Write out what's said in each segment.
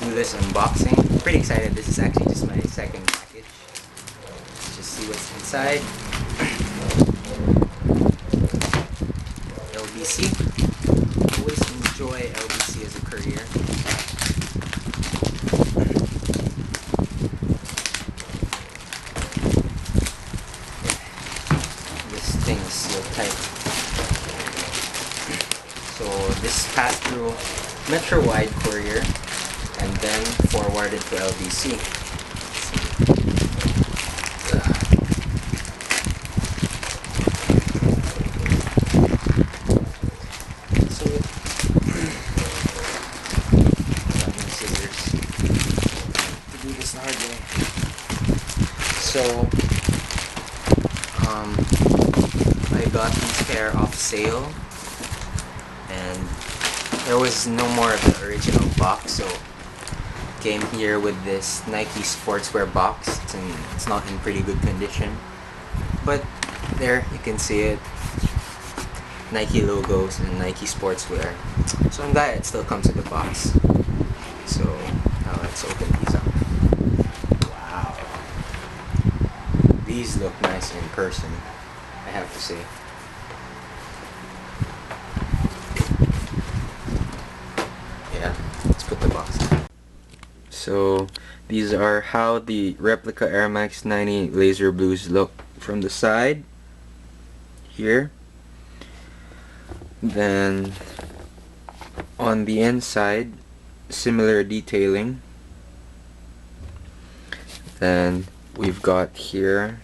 do this unboxing. Pretty excited. This is actually just my second package. Let's just see what's inside. LBC. Always enjoy LBC as a courier. This thing is sealed tight. So this passed through Metro-wide courier and then forwarded to LBC. So got my scissors to do this the hard way. So I got these pair off sale, and there was no more of the original box, so came here with this Nike sportswear box. It's not in pretty good condition, but there you can see it, Nike logos and Nike sportswear. So I'm glad it still comes with the box. So now let's open these up. Wow, these look nice in person, I have to say. Yeah, let's put the box in. So these are how the Replica Airmax 90 Laser Blues look from the side here. Then on the inside, similar detailing. Then we've got here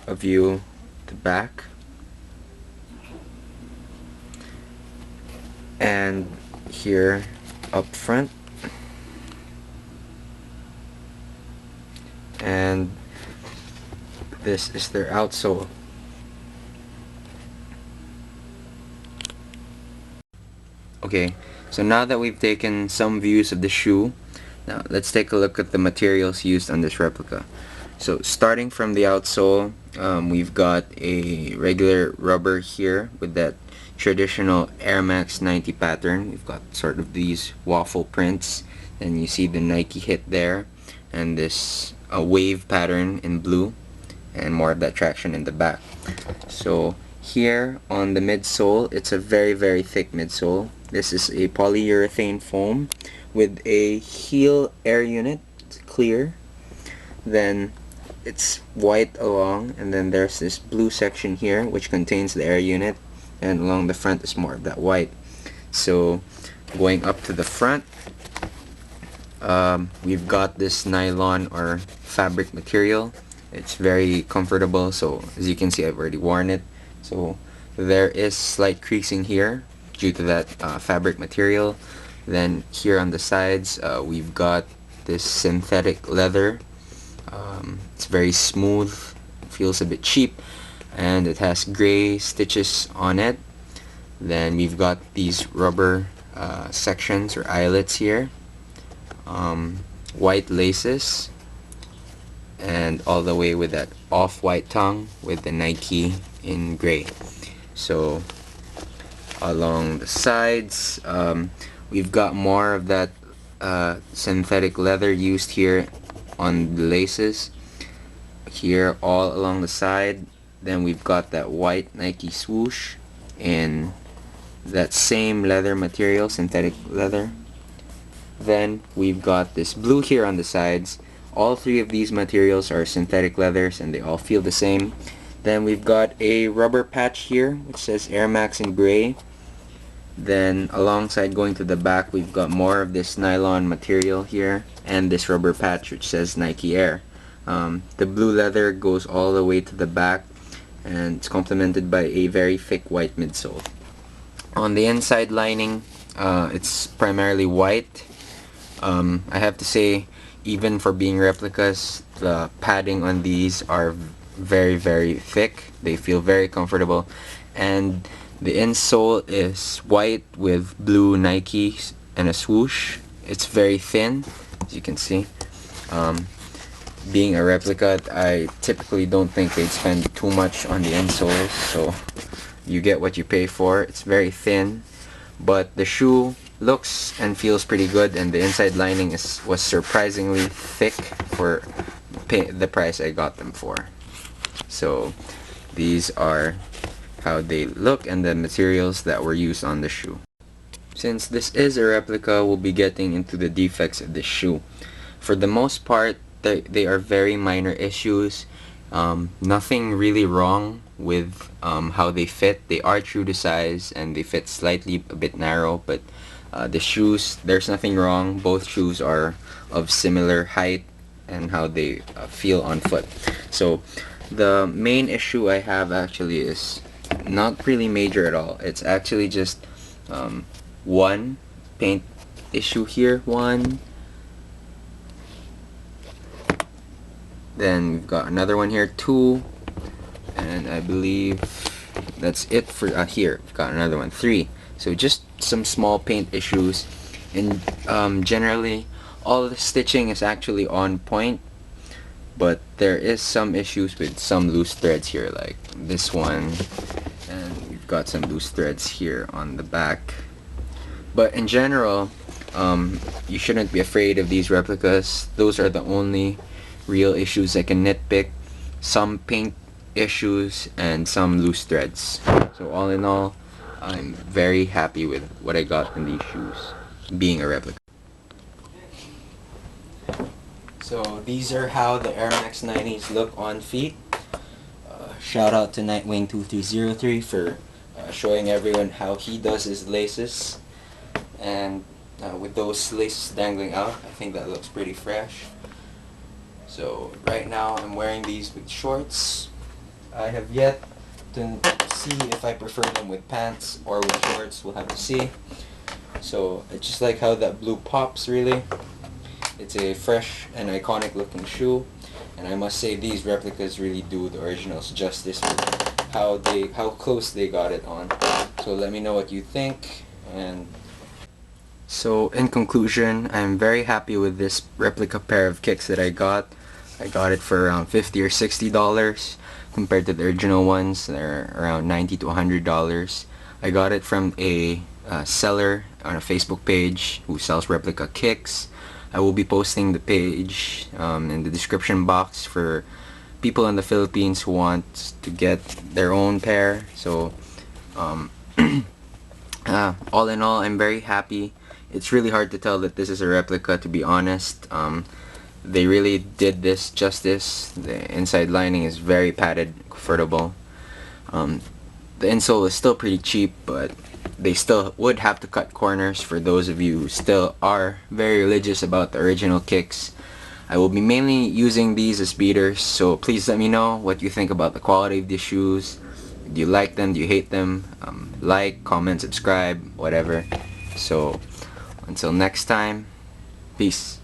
a view the back, and here up front, and this is their outsole. Okay, so now that we've taken some views of the shoe, now let's take a look at the materials used on this replica. So starting from the outsole, we've got a regular rubber here with that traditional Airmax 90 pattern. We've got sort of these waffle prints, and you see the Nike hit there, and this wave pattern in blue, and more of that traction in the back. So here on the midsole, it's a very thick midsole. This is a polyurethane foam with a heel air unit. It's clear. Then it's white along, and then there's this blue section here which contains the air unit, and along the front is more of that white. So going up to the front, we've got this nylon or fabric material. It's very comfortable, so as you can see, I've already worn it. So there is slight creasing here due to that fabric material. Then here on the sides, we've got this synthetic leather. It's very smooth, feels a bit cheap, and it has gray stitches on it. Then we've got these rubber sections or eyelets here, white laces, and all the way with that off-white tongue with the Nike in gray. So along the sides, we've got more of that synthetic leather used here on the laces here all along the side. Then we've got that white Nike swoosh in that same leather material, synthetic leather. Then we've got this blue here on the sides. All three of these materials are synthetic leathers, and they all feel the same. Then we've got a rubber patch here which says Airmax in gray. Then alongside, going to the back, we've got more of this nylon material here, and this rubber patch which says Nike Air. The blue leather goes all the way to the back, and it's complemented by a very thick white midsole. On the inside lining, it's primarily white. I have to say, even for being replicas, the padding on these are very thick. They feel very comfortable, and the insole is white with blue Nike and a swoosh. It's very thin, as you can see. Being a replica, I typically don't think they'd spend too much on the insoles, so you get what you pay for. It's very thin, but the shoe looks and feels pretty good, and the inside lining was surprisingly thick for the price I got them for. So these are how they look and the materials that were used on the shoe. Since this is a replica, we'll be getting into the defects of this shoe. For the most part, they are very minor issues. Nothing really wrong with how they fit. They are true to size and they fit slightly a bit narrow, but the shoes, there's nothing wrong. Both shoes are of similar height and how they feel on foot. So the main issue I have actually is not really major at all. It's actually just one paint issue here, one. Then we've got another one here, two, and I believe that's it for here. We've got another one, three. So just some small paint issues, and generally all the stitching is actually on point, but there is some issues with some loose threads here, like this one, and we've got some loose threads here on the back. But in general, you shouldn't be afraid of these replicas. Those are the only real issues I can nitpick. Some paint issues and some loose threads. So all in all, I'm very happy with what I got in these shoes, being a replica. So these are how the Airmax 90s look on feet. Shout out to Nightwing2303 for showing everyone how he does his laces. And with those laces dangling out, I think that looks pretty fresh. So right now I'm wearing these with shorts. I have yet to see if I prefer them with pants or with shorts. We'll have to see. So I just like how that blue pops, really. It's a fresh and iconic looking shoe, and I must say these replicas really do the originals justice with how close they got it on. So let me know what you think. And so in conclusion, I'm very happy with this replica pair of kicks that I got. I got it for around $50 or $60 compared to the original ones. They're around $90 to $100. I got it from a seller on a Facebook page who sells replica kicks. I will be posting the page in the description box for people in the Philippines who want to get their own pair. So all in all, I'm very happy. It's really hard to tell that this is a replica, to be honest. They really did this justice. The inside lining is very padded, comfortable. The insole is still pretty cheap, but they still would have to cut corners for those of you who still are very religious about the original kicks. I will be mainly using these as beaters, so please let me know what you think about the quality of these shoes. Do you like them? Do you hate them? Like, comment, subscribe, whatever. So until next time, peace.